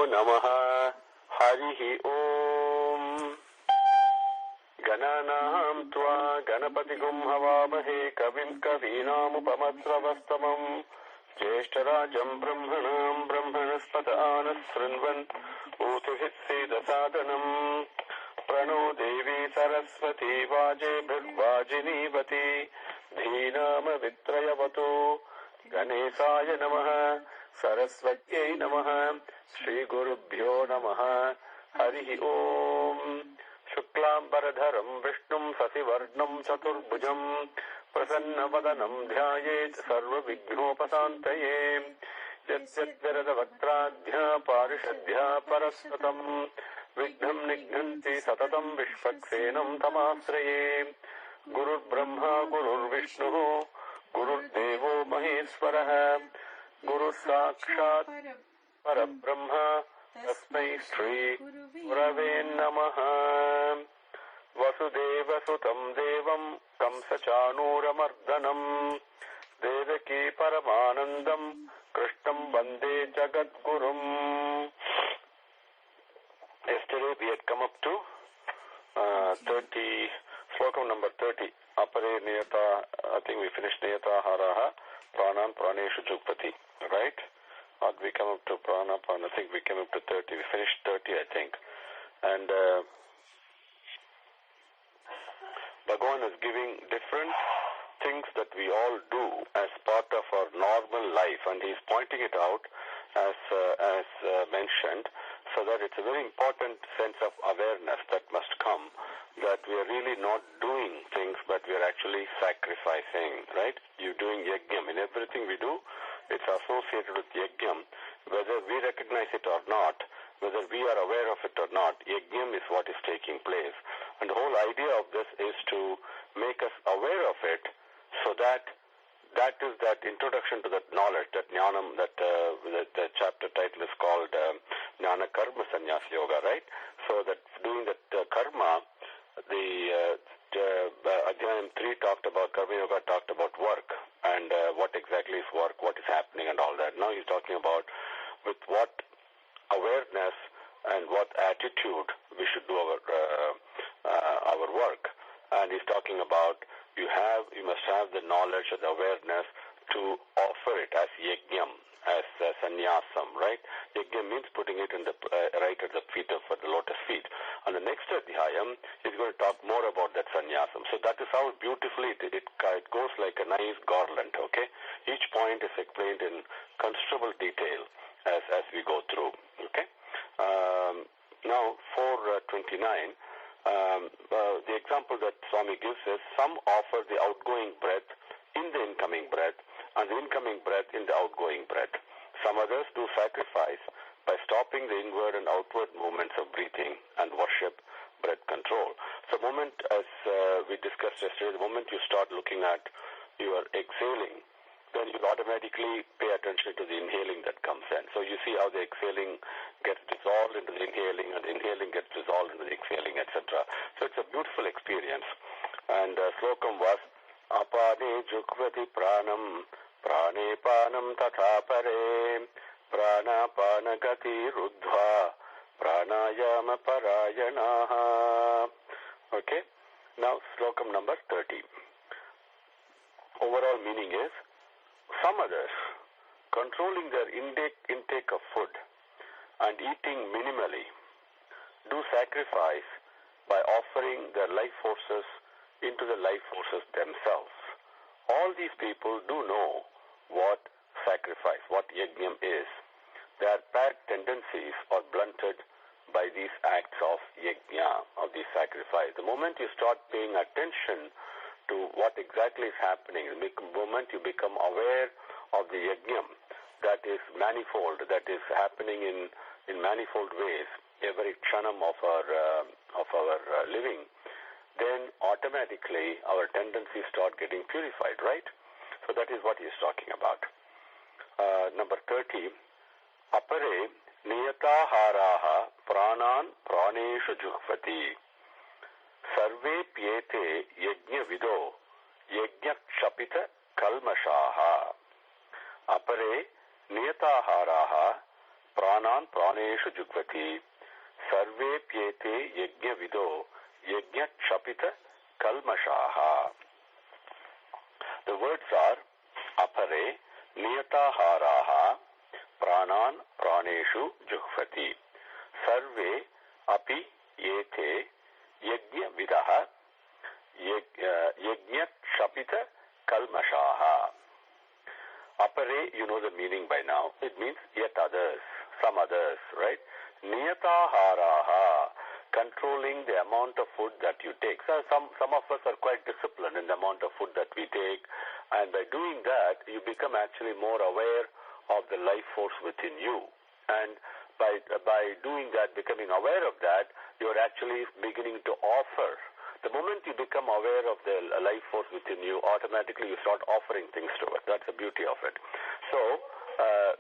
Namaha. Harihi Om. Gananam Tva Ganapatigum Havamahe Kavim Kavinam Upamatravastavam Jeshtarajam Brahmanam Brahmanaspata Anasrinvan Utihitsida Sadhanam Prano Devi Saraswati Vaje Bhirvajinivati Dhinama Vitrayavatu Ganesaya Namaha Saraswatyai Namaha Shri Gurubhyo Namaha Harihi Om. Shuklam Baradharam Vishnum Sasivarnam Chaturbhujam Prasannapadanam Dhyayet Sarva Vignopasantaye Yasyadvirada Vaktradhya Parishadhya Parasvatam Vignam Nighanti Satatam Vishvaksenam Tamasraye Gurur Brahma Gurur Vishnu Gurur Devo Maheswaraha Guru Sakshat Parabrahma Tasmai Shri Gurave Namaha. Vasudeva Sutam Devam Kamsachanuramardanam Devaki Paramanandam Krishnam Bande Jagadgurum. Yesterday we had come up to 30, Slokam number 30. Apare Niyata, I think we finished Niyata Haraha Pranan Praneshu Jukpati, right? Or we come up to Prana, I think we came up to 30. We finished 30, I think. And Bhagavan is giving different things that we all do as part of our normal life, and he's pointing it out as mentioned, so that it's a very important sense of awareness that must come, that we are really not doing things, but we are actually sacrificing, right? You're doing yajnam. In everything we do, it's associated with yajnam. Whether we recognize it or not, whether we are aware of it or not, yajnam is what is taking place. And the whole idea of this is to make us aware of it, so that is that introduction to that knowledge, that jnanam, that the chapter title is called Jnana Karma Sanyasa Yoga, right? So that doing that karma, the Adhyayam 3 talked about, Karma Yoga talked about work, and what exactly is work, what is happening and all that. Now he's talking about with what awareness and what attitude we should do our work. And he's talking about you must have the knowledge and the awareness to offer it as yajnam, as sanyasam, right? Yajnam means putting it in the right at the feet of the lotus feet. On the next adhyayam, he's going to talk more about that sanyasam. So that is how beautifully it goes like a nice garland, okay? Each point is explained in considerable detail as we go through, okay? Now, 429, the example that Swami gives is some offer the outgoing breath in the incoming breath and the incoming breath in the outgoing breath. Some others do sacrifice by stopping the inward and outward movements of breathing and worship breath control. So the moment, as we discussed yesterday, the moment you start looking at your exhaling, then you automatically pay attention to the inhaling that comes in. So you see how the exhaling gets dissolved into the inhaling, and the inhaling gets dissolved into the exhaling, etc. So it's a beautiful experience. And Slokam was Apane Jukvati Pranam Prane Panam Tatha Pare Prana Panagati Ruddha Pranayama Parayanaha. Okay, now Slokam number 30. Overall meaning is, some others, controlling their intake of food and eating minimally, do sacrifice by offering their life forces into the life forces themselves. All these people do know what sacrifice, what yajnam is. Their bad tendencies are blunted by these acts of yajna, of these sacrifice. The moment you start paying attention to what exactly is happening, the moment you become aware of the yajnam that is manifold, that is happening in manifold ways, every kshanam of our living, then automatically our tendencies start getting purified, right? So that is what he is talking about. Number 30, apare niyataharaha pranan praneshu juhvati sarve pyete yajna vido yajna kshapita kalmashaha. Apare niyataharaha Pranan praneshu jugvati. Sarve pyete yajna vido yajna chapita kalmashaha. The words are apare niyataharaha pranan praneshu jughvati. Sarve api yete yajna vidaha yajna chapita kalmashaha. Apare, you know the meaning by now. It means yet others, some others, right? Niyataharaha, controlling the amount of food that you take. So some of us are quite disciplined in the amount of food that we take, and by doing that, you become actually more aware of the life force within you. And by doing that, becoming aware of that, you're actually beginning to offer. The moment you become aware of the life force within you, automatically you start offering things to it. That's the beauty of it. So,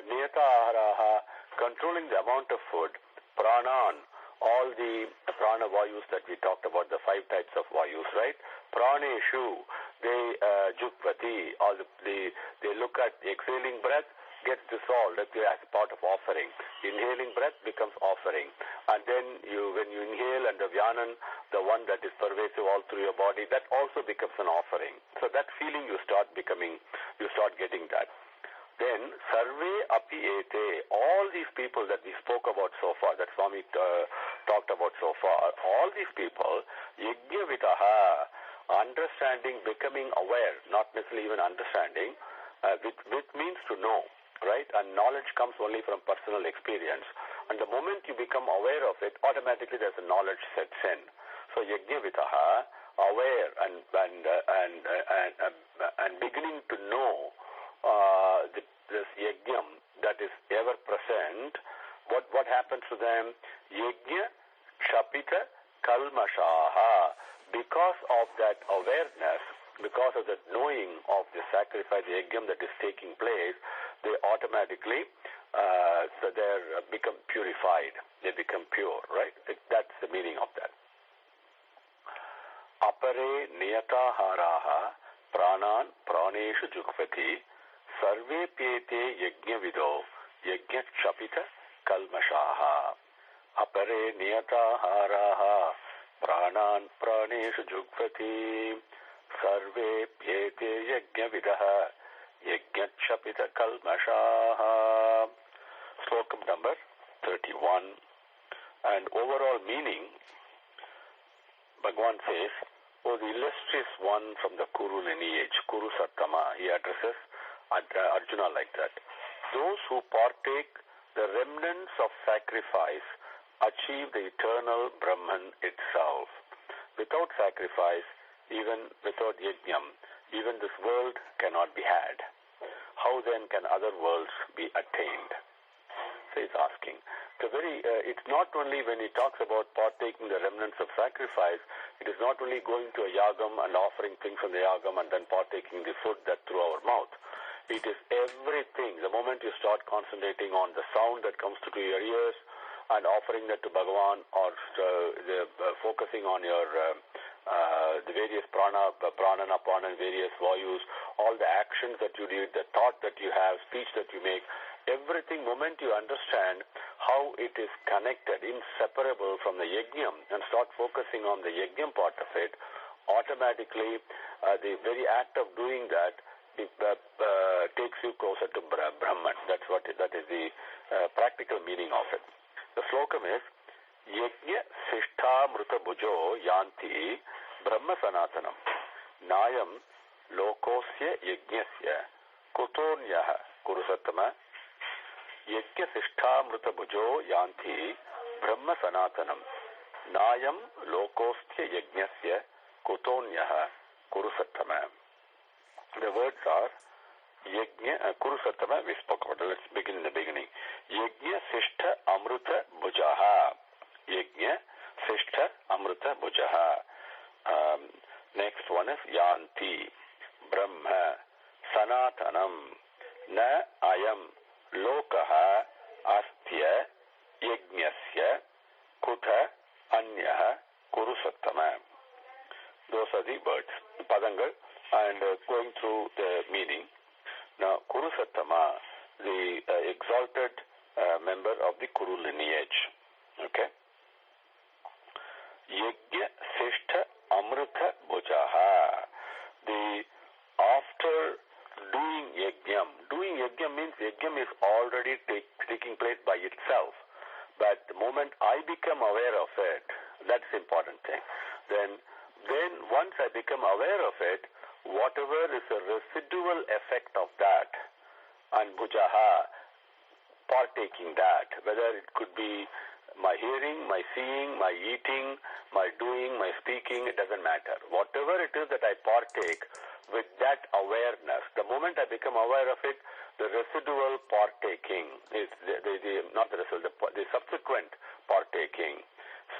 niyata aharaha, controlling the amount of food, pranan, all the prana vayus that we talked about, the 5 types of vayus, right? Praneshu, they jukvati, they look at the exhaling breath, gets dissolved as part of offering. Inhaling breath becomes offering. And then when you inhale and the vyanan, the one that is pervasive all through your body, that also becomes an offering. So that feeling you start getting that. Then, sarve api ete, all these people that we spoke about so far, that Swami talked about so far, all these people, yajna vitaha, understanding, becoming aware, not necessarily even understanding, which means to know, right? And knowledge comes only from personal experience. And the moment you become aware of it, automatically there's a knowledge sets in. So yajna vitaha, aware and beginning to know this yajnam that is ever present. What happens to them? Yajna chapita kalmashaha. Because of that awareness, because of that knowing of the sacrifice, the yajnam that is taking place, they automatically become purified. They become pure, right? That's the meaning of that. Apare niyataharaha pranan praneshu jukvati sarve pyete yajna vido yajna chapita kalmashaha. Apare niyataharaha pranan praneshu jukvati sarve pyete yajna vidaha yajna chapita kalmashaha. Slokam number 31. And overall meaning, Bhagavan says, "O the illustrious one from the Kuru lineage, Kuru Sattama," he addresses Arjuna like that. "Those who partake the remnants of sacrifice achieve the eternal Brahman itself. Without sacrifice, even without yajnam, even this world cannot be had. How then can other worlds be attained?" So he's asking. It's not only when he talks about partaking the remnants of sacrifice, it is not only going to a yagam and offering things from the yagam and then partaking the food that through our mouth. It is everything. The moment you start concentrating on the sound that comes through your ears and offering that to Bhagavan, or focusing on your the various pranana, various vayus, all the actions that you do, the thought that you have, speech that you make, everything, moment you understand how it is connected, inseparable from the yajnam, and start focusing on the yajnam part of it, automatically the very act of doing that takes you closer to Brahman. That is the practical meaning of it. The slokam is, "Yajna sishtha mruta bhujo yanti brahma sanatanam nayam lokosya yajnasya kutonyah kurusattama yajna sishtha mruta bhujo yanti brahma sanatanam nayam lokosya yajnasya kutonyah kurusattama." The words are Yajna Kurusattama, we spoke about it. Let's begin in the beginning. Yajna Sishtha Amruta Bhujaha. Yajna Sishtha Amruta Bhujaha. Next one is Yanti Brahma Sanatanam Na Ayam Lokaha Astya Yajnasya Kutha Anyaha Kurusattama. Those are the words, Padangal, and going through the meaning. Now, Kurusattama, the exalted member of the Kuru lineage. Okay? Yajna Seshtha Amrita Bhujaha. After doing yajna means yajna is already taking place by itself. But the moment I become aware of it, that's the important thing. Then once I become aware of it, whatever is a residual effect of that, and bhujaha, partaking that, whether it could be my hearing, my seeing, my eating, my doing, my speaking, it doesn't matter. Whatever it is that I partake, with that awareness, the moment I become aware of it, the residual partaking is not the residual, the subsequent partaking.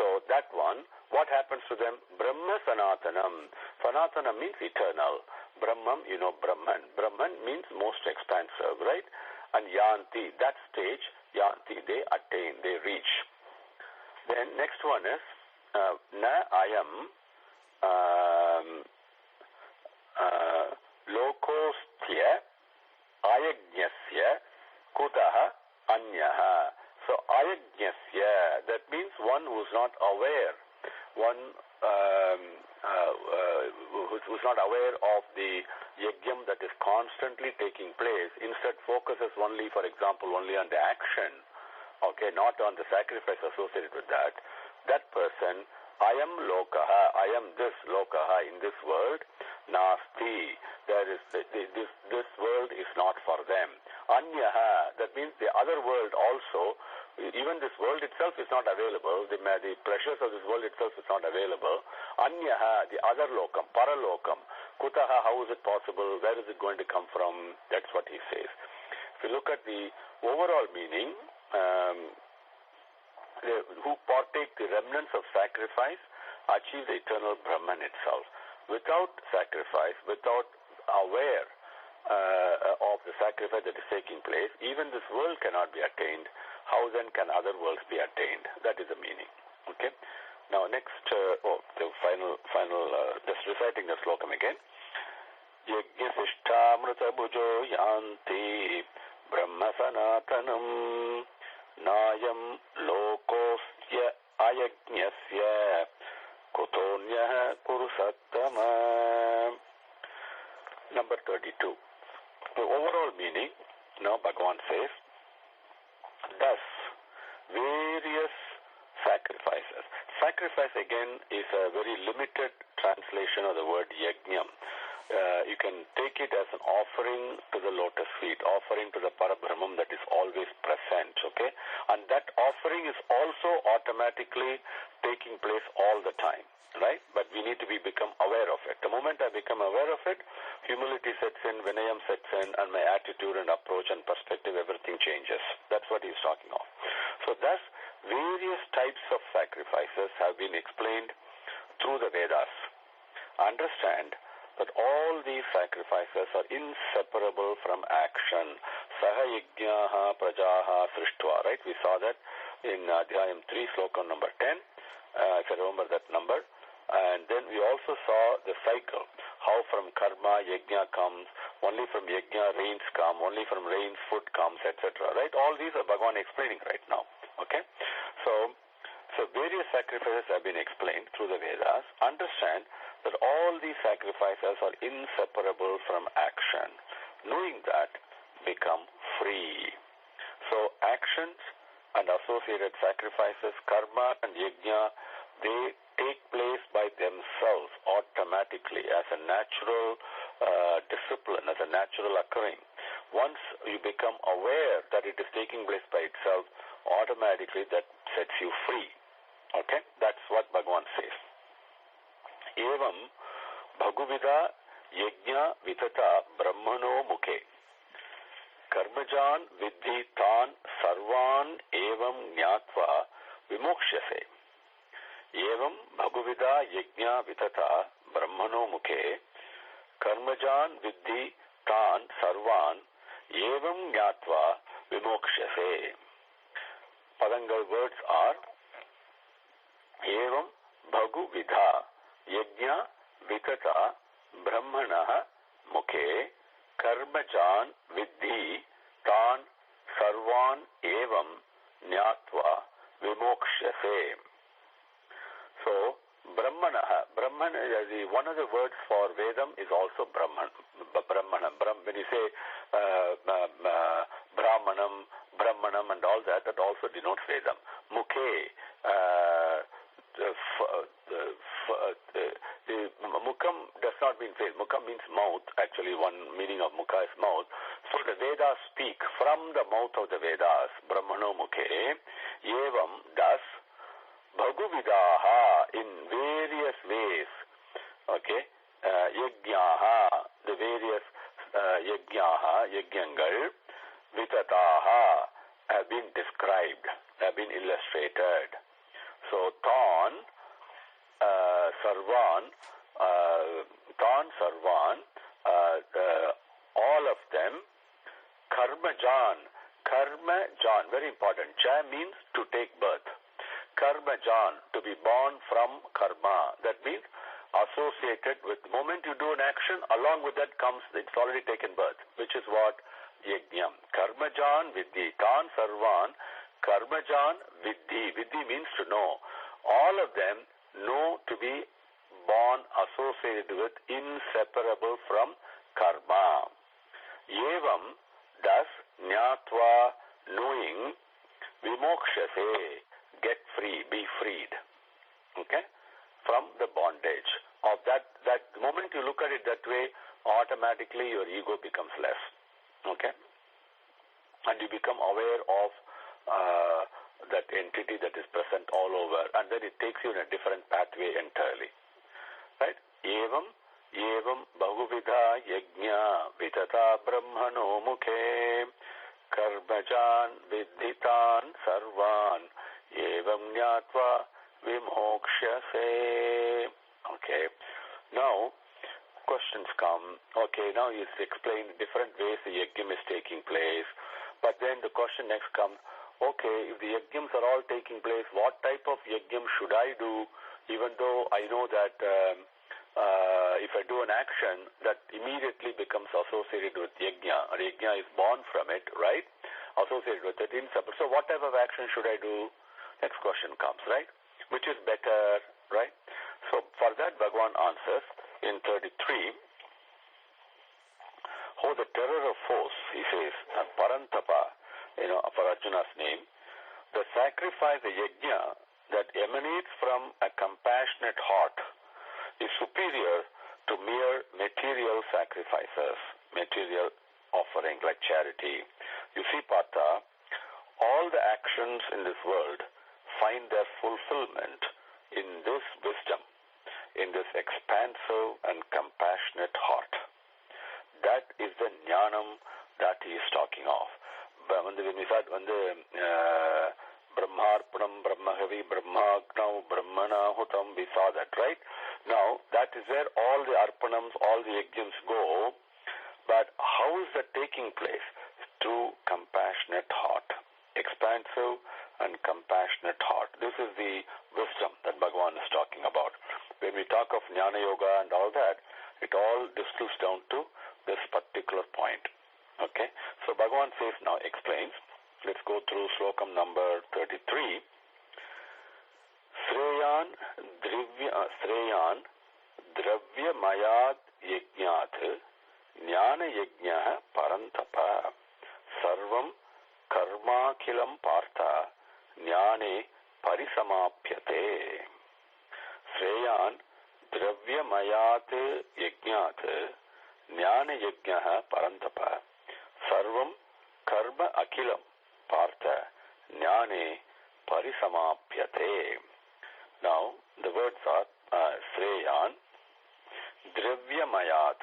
So that one, what happens to them? Brahma Sanatanam. Sanatana means eternal. Brahman, Brahman. Brahman means most expansive, right? And Yanti, that stage, Yanti, they attain, they reach. Then next one is Na Ayam Lokostya Ayajnasya Kutaha Anyaha. So Ayajnasya, that means one who's not aware, one who's not aware of the yajnam that is constantly taking place, instead focuses only, for example, only on the action, okay, not on the sacrifice associated with that. That person, I am lokaha, I am this lokaha in this world, nasti, there is this world is not for them. Anyaha, that means the other world also, even this world itself is not available, the pleasures of this world itself is not available. Anyaha, the other lokam, paralokam, kutaha, how is it possible, where is it going to come from? That's what he says. If you look at the overall meaning, who partake the remnants of sacrifice achieve the eternal Brahman itself. Without sacrifice, without aware of the sacrifice that is taking place, even this world cannot be attained. How then can other worlds be attained? That is the meaning. Okay. Now next, the final, just reciting the slokam again. Yajna Sishtamrita Bhujo Yanti Brahma Sanatanam Nayam Lokosya Ayajnasya Kutonyaha Kurusattama. Number 32. The overall meaning, now Bhagavan says, thus various sacrifices. Sacrifice again is a very limited translation of the word yajnam. You can take it as an offering to the lotus feet, offering to the Parabrahman that is always present, okay? And that offering is also automatically taking place all the time, right? But we need to become aware of it. The moment I become aware of it, humility sets in, Vinayam sets in, and my attitude and approach and perspective, everything changes. That's what he's talking of. So thus, various types of sacrifices have been explained through the Vedas. Understand that all these sacrifices are inseparable from action. Saha yajnaha prajaha srishtva, right? We saw that in Adhyayam 3, Slokam number 10, if I remember that number. And then we also saw the cycle, how from karma yajna comes, only from yajna rains come, only from rains food comes, etc. Right? All these are Bhagavan explaining right now. Okay? So various sacrifices have been explained through the Vedas. Understand that all these sacrifices are inseparable from action. Knowing that, become free. So actions and associated sacrifices, karma and yajna, they take place by themselves automatically as a natural discipline, as a natural occurring. Once you become aware that it is taking place by itself, automatically that sets you free. Okay? That's what Bhagavan says. Evam Bhagavida Yajna Vitata Brahmano Mukhe Karmajan Vidhi Tan Sarvan Evam Jnatva Vimokshase. Evam Bhagavida Yajna Vitata Brahmano Mukhe Karmajan Vidhi Tan Sarvan Evam Jnatva Vimokshase. Padangal words are Evam Bhagavida Yajna Vitata Brahmanaha Mukhe Karmajan Vidhi Tan sarvan evam nyatva vimokshase. So, Brahman, one of the words for Vedam is also Brahman. When you say Brahmanam and all that, that also denotes Vedam. Mukhe, Mukham does not mean face. Mukham means mouth. Actually, one meaning of Mukha is mouth. So the Vedas speak from the mouth of the Vedas. Brahmano Mukhe, Evam das Bhaguvidaha in various ways. Okay? Yajnaha, the various yajnangal, vitataha have been described, have been illustrated. So, Tan Sarvan, all of them, Karmajan, very important. Cha means to take birth. Karmajan, to be born from karma. That means associated with the moment you do an action, along with that comes, it's already taken birth, which is what? Yajnam. Karmajan Vidhi. Tan Sarvan, Karmajan Vidhi. Vidhi means to know. All of them know to be born associated with, inseparable from karma. Evam, thus, Nyatva, knowing, Vimokshase, get free, be freed. Okay? From the bondage. Of that the moment you look at it that way, automatically your ego becomes less. Okay? And you become aware of that entity that is present all over, and then it takes you in a different pathway entirely. Right? Evam bahuvida yajna vitata brahmano mukhe karmajan vidhitan sarvan evam nyatva vimokshase. Okay. Now, questions come. Okay, now he's explained different ways the yajna is taking place. But then the question next comes, okay, if the yajnas are all taking place, what type of yajna should I do, even though I know that if I do an action, that immediately becomes associated with yajna, or yajna is born from it, right? Associated with it. So what type of action should I do? Next question comes, right? Which is better, right? So for that, Bhagavan answers in 33, oh, the terror of force, he says, Parantapa, for Arjuna's name, the sacrifice, the yajna that emanates from a compassionate heart is superior to mere material sacrifices, material offering like charity. You see, Partha, all the actions in this world find their fulfillment in this wisdom, in this expansive and compassionate heart. That is the jnanam that he is talking of. When we said, Brahmarpanam, Brahmahavi, Brahmagnau, Brahmanahutam, we saw that, right? Now, that is where all the arpanams, all the yajnas go. But how is that taking place? Through compassionate heart. Expansive and compassionate heart. This is the wisdom that Bhagavan is talking about. When we talk of Jnana Yoga and all that, it all distills down to this particular point. Okay? So Bhagavan says now, explains. Let's go through Slokam number 33. Sreyan dravya mayad yajnat jnana yajnah parantapa sarvam karma kilam partha jnane parisamapyate. Sreyan dravya mayat yajnat jnana yajnah parantapa sarvam karma akilam partha jnane parisamapyate. Now, the words are Sreyan, Dravyamayat,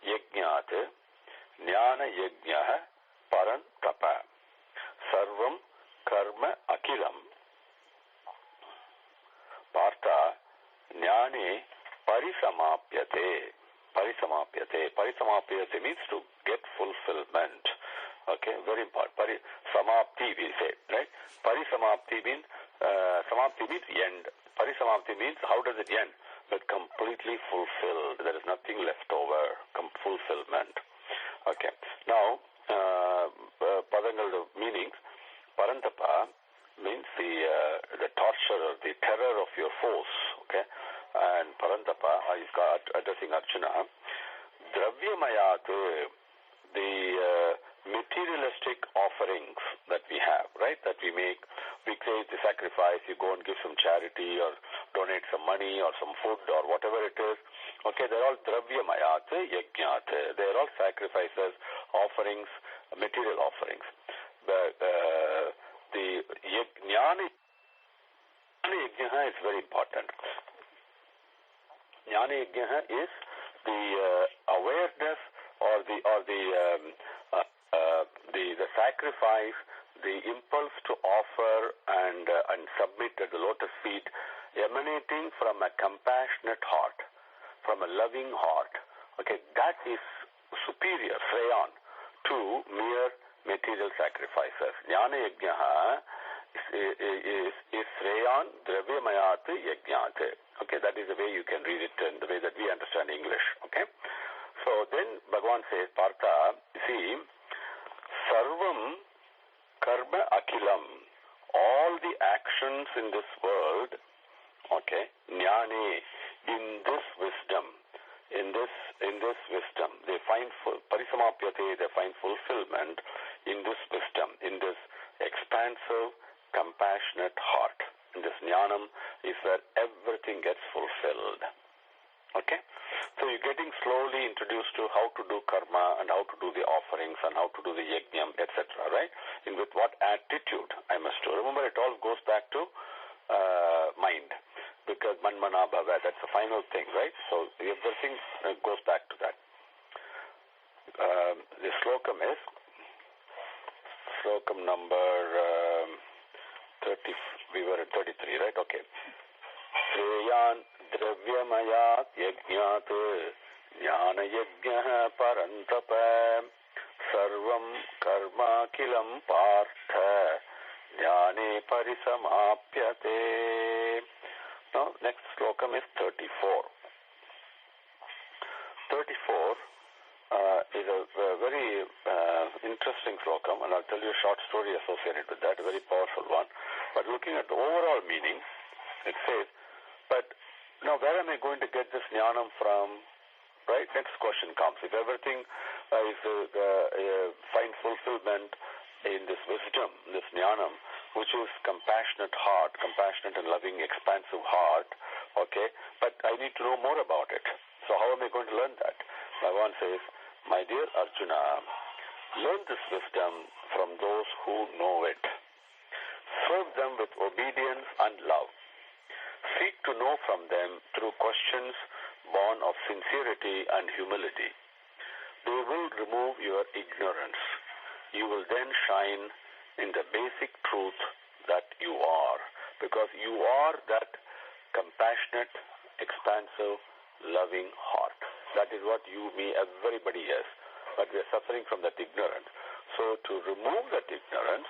Yajnat, Jnana Yajnah, Parantapa, Sarvam Karma Akilam, Partha, Jnane Parisamapyate. Parisamapyate means to get fulfillment. Okay, very important. Samapti, we say, right? Parisamapti means end. Parisamapti means how does it end? But completely fulfilled. There is nothing left over. Fulfillment. Okay. Now, Padangal meanings. Parantapa means the torture or the terror of your foes. Okay, and Parantapa is addressing Arjuna. Dravyamayat, the materialistic offerings that we have, right? That we make. We create the sacrifice. You go and give some charity or donate some money or some food or whatever it is. Okay, they're all dravyamayat, yajnat. They're all sacrifices, offerings, material offerings. The Jnana Yajna is very important. Jnana Yajna is the awareness or the sacrifice, the impulse to offer and submit at the lotus feet, emanating from a compassionate heart, from a loving heart. Okay, that is superior, Shreyan, to mere material sacrifices. Jnana Yajna is Shreyan Dravyamayat Yajnat. Okay, that is the way you can read it and the way that we understand English. Okay, so then Bhagavan says, Partha, see, Sarvam Karma Akilam, all the actions in this world, okay, Jnane, in this wisdom, they find Parisamapyate, they find fulfillment in this wisdom, in this expansive, compassionate heart. In this Jnanam is where everything gets fulfilled. Okay? So you're getting slowly introduced to how to do karma and how to do the offerings and how to do the yajnam, etc., right? And with what attitude I must do. Remember, it all goes back to mind. Because manmana bhava, that's the final thing, right? So everything goes back to that. The slokam is slokam number 30. We were at 33, right? Okay. Shreyan dravyamayat yajnat jnana yajnah parantapa sarvam karma kilam partha jnane parisamapyate. Now, next slokam is 34. 34 is a very interesting slokam, and I'll tell you a short story associated with that, a very powerful one. But looking at the overall meaning, it says, but now where am I going to get this jnanam from? Right? Next question comes. If everything is find fulfillment in this wisdom, this jnanam, which is compassionate heart, compassionate and loving, expansive heart, okay, but I need to know more about it. So how am I going to learn that? Bhagavan says, my dear Arjuna, learn this wisdom from those who know it. Serve them with obedience and love. Seek to know from them through questions born of sincerity and humility. They will remove your ignorance. You will then shine in the basic truth that you are, because you are that compassionate, expansive, loving heart. That is what you, me, everybody is. But we are suffering from that ignorance. So to remove that ignorance,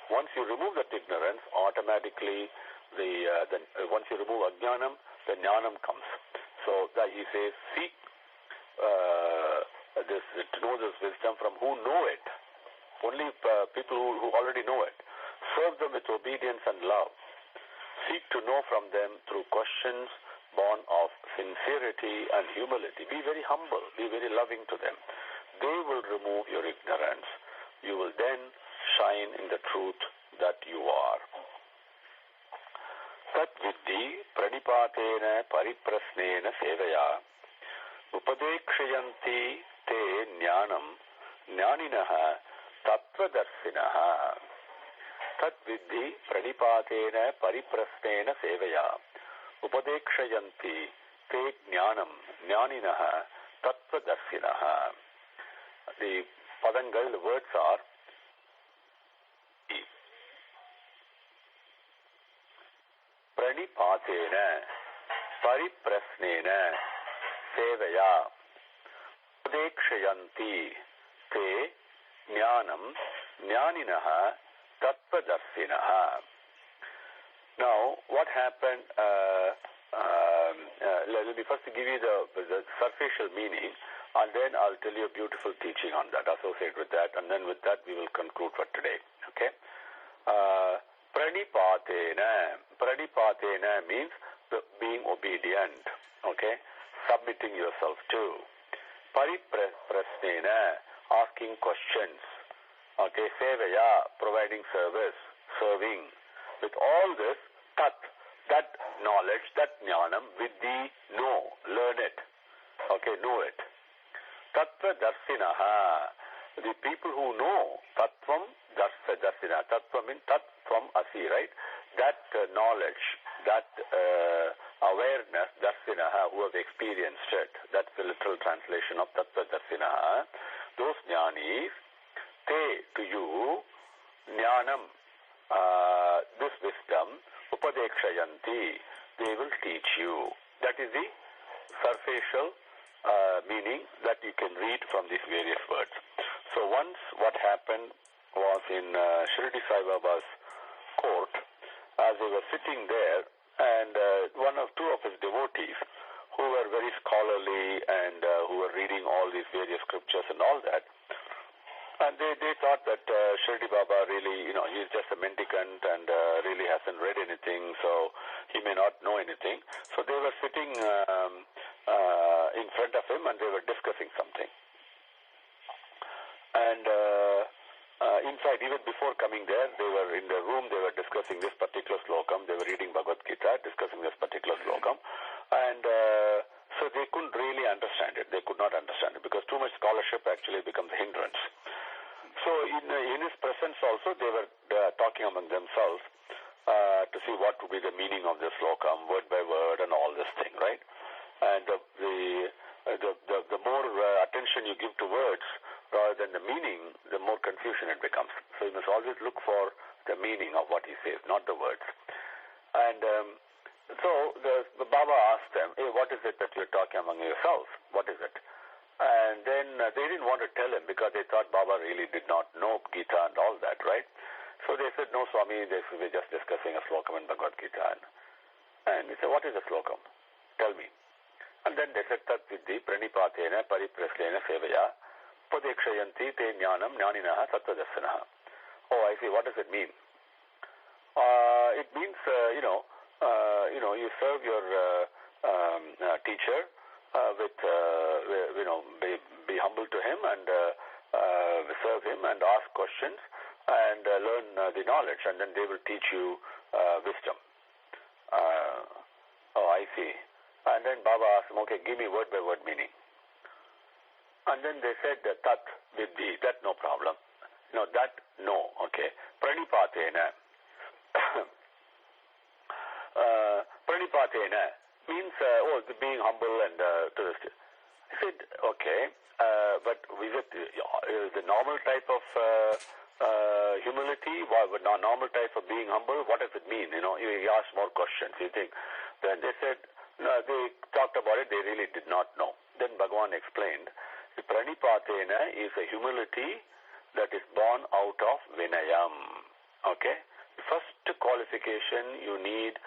once you remove that ignorance, automatically once you remove ajnanam, the jnanam comes. So that he says, seek to know this wisdom from who know it. Only people who already know it. Serve them with obedience and love. Seek to know from them through questions born of sincerity and humility. Be very humble. Be very loving to them. They will remove your ignorance. You will then shine in the truth that you are. Tat viddhi pranipatena pariprasnena sevaya upadekshayanti te jnanam jnaninaha tattvadarshinaha. Tat viddhi pranipatena pariprasnena sevaya upadekshayanti te jnanam jnaninaha tattvadarshinaha. The padangal, the words are pranipatena pariprasnena sevaya upadekshayanti te jnanam jnaninaha tattvadarshinaha. Now, what happened? Let me first give you the superficial meaning. And then I'll tell you a beautiful teaching on that, associated with that, and then with that we will conclude for today. Okay? Pranipatena means being obedient. Okay? Submitting yourself to. Pariprasnena, asking questions. Okay? Sevaya, providing service, serving. With all this, that knowledge, that jnanam, vidhi, know, learn it. Okay, know it. Tattva darsinaha, the people who know tattvam darsina. Tattva means tat from asi, right? That knowledge, that awareness, darsinaha, who have experienced it. That's the literal translation of tattva darsinaha. Those jnanis, te, to you, jnanam, this wisdom, upadekshayanti, they will teach you. That is the surfacial meaning that you can read from these various words. So once what happened was in Shirdi Sai Baba's court, as they were sitting there, and two of his devotees, who were very scholarly and who were reading all these various scriptures and all that, and they thought that Shirdi Baba really, he's just a mendicant and really hasn't read anything, so he may not know anything. So they were sitting in front of him and they were discussing something. And in fact, even before coming there, they were in the room, they were discussing this particular slokam. They were reading Bhagavad Gita, discussing this particular slokam. And so they couldn't really understand it. They could not understand it because too much scholarship actually becomes a hindrance. So in his presence also, they were talking among themselves to see what would be the meaning of this slokam, word by word, and all this thing, right? And the more attention you give to words rather than the meaning, the more confusion it becomes. So you must always look for the meaning of what he says, not the words. And so the Baba asked them, hey, what is it that you're talking among yourselves? What is it? And then they didn't want to tell him because they thought Baba really did not know Gita and all that, right? So they said, no, Swami, we're just discussing a slokam in Bhagavad Gita. And he said, what is a slokam? Tell me. And then they said, tat vidhi pranipatena paripraslena sevaya padekshayanti te jnanam jnaninaha sattva-darsanaha. Oh, I see. What does it mean? It means, you serve your teacher with, be humble to him and serve him and ask questions and learn the knowledge, and then they will teach you wisdom. Oh, I see. And then Baba asked him, okay, give me word by word meaning. And then they said tat vidhi, that no problem. No, that no, okay. Pranipatena. Pranipatena means being humble and to this. I said, okay, but is it the normal type of humility, normal type of being humble? What does it mean? He asked more questions. You think? Then they said, no, they talked about it. They really did not know. Then Bhagavan explained, the pranipatena is a humility that is born out of vinayam. Okay? The first qualification you need,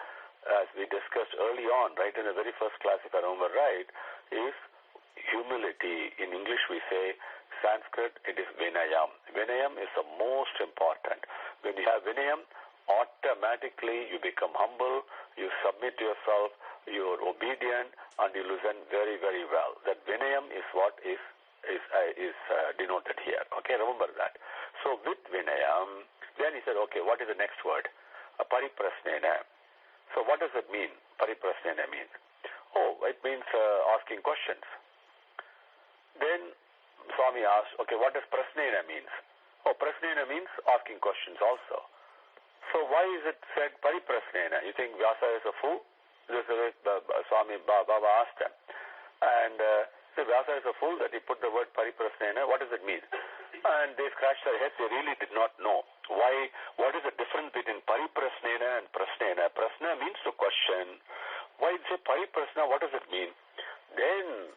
as we discussed early on, right in the very first class, if I remember right, is humility. In English we say, Sanskrit, it is vinayam. Vinayam is the most important. When you have vinayam, automatically you become humble, you submit yourself, you are obedient, and you listen very, very well. That vinayam is what is denoted here. Okay, remember that. So with vinayam, then he said, okay, what is the next word? Pariprasnena. So what does it mean? Pariprasnena means? Oh, it means asking questions. Then Swami asked, okay, what does prasnena means? Oh, prasnena means asking questions also. So why is it said pariprasnena? You think Vyasa is a fool? This is Swami Baba asked him. And Vyasa is a fool that he put the word pariprasnena. What does it mean? And they scratched their heads. They really did not know. Why? What is the difference between pariprasnena and prasnena? Prasna means to question. Why say pariprasna? What does it mean? Then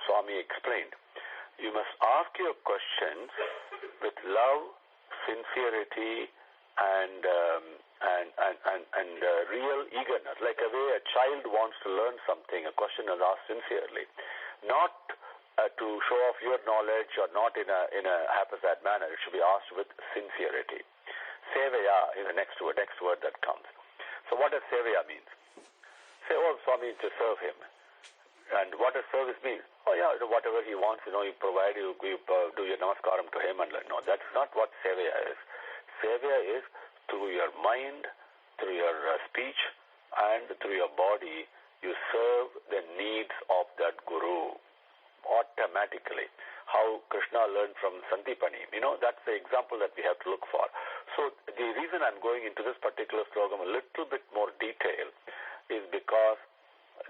Swami explained, you must ask your questions with love, sincerity, and real eagerness, like a way a child wants to learn something. A question is asked sincerely, not to show off your knowledge or not in a haphazard manner. It should be asked with sincerity. Sevaya is the next word that comes. So what does Sevaya mean? Say, oh, Swami, to serve him. And what does service mean? Oh yeah, whatever he wants, you provide, you do your namaskaram to him. And no, that's not what Sevaya is. Sevaya is through your mind, through your speech, and through your body, you serve the needs of that Guru automatically. How Krishna learned from Santipani. That's the example that we have to look for. So the reason I'm going into this particular slokam a little bit more detail is because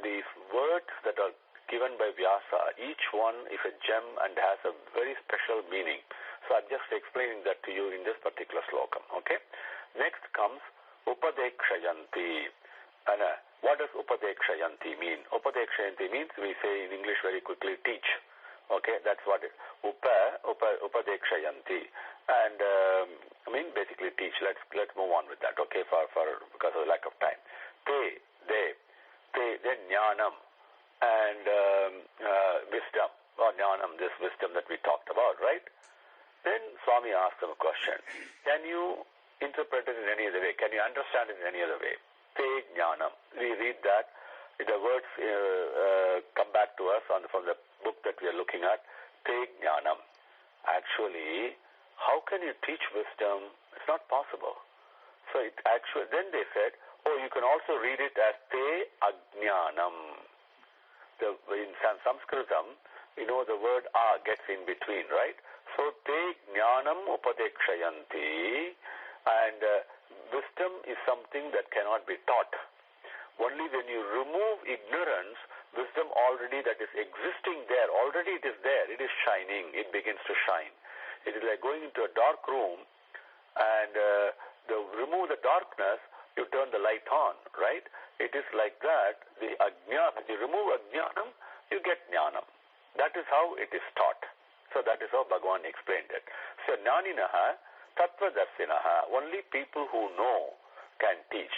these words that are given by Vyasa, each one is a gem and has a very special meaning. So I'm just explaining that to you in this particular slokam. Okay? Next comes Upadekshayanti. And what does Upadekshayanti mean? Upadekshayanti means, we say in English very quickly, teach. Okay, that's what it is. Upadekshayanti. And basically teach. Let's move on with that, okay, because of the lack of time. They, then Jnanam and wisdom, or Jnanam, this wisdom that we talked about, right? Then Swami asked them a question. Can you interpret it in any other way? Can you understand it in any other way? Te Jnanam. We read that. The words come back to us from the book that we are looking at. Te Jnanam. Actually, how can you teach wisdom? It's not possible. So then they said, oh, you can also read it as Te Ajnanam. In Sanskritam, the word A gets in between, right? So Te Jnanam Upadekshayanti, and wisdom is something that cannot be taught. Only when you remove ignorance, wisdom already that is existing there, already it is there, it is shining, it begins to shine. It is like going into a dark room and remove the darkness, you turn the light on, right? It is like that. The ajnana, you remove ajnanam, you get jnanam. That is how it is taught. So that is how Bhagavan explained it. So jnaninaha, tattvadarsinaha, only people who know can teach.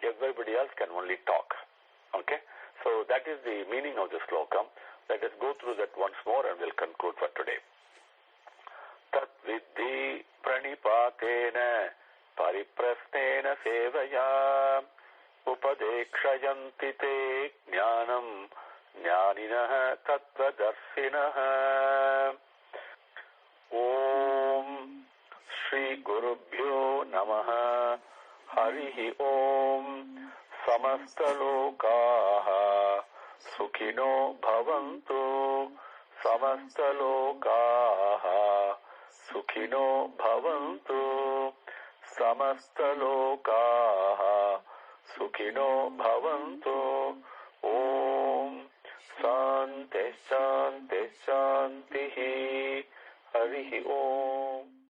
Everybody else can only talk. Okay? So that is the meaning of the slokam. Let us go through that once more and we'll conclude for today. Tat viddhi pranipatena pariprastena sevaya upadekshayanti te jnanam jnaninaha tattvadarsinaha. Om Shri Gurubhyo Namaha. Harihi Om. Samastalokaha Sukhino Bhavantu. Samastalokaha Sukhino Bhavantu. Samastalokaha Sukhino Bhavantu. Om Shanti Shanti Shantihi. Harihi Om.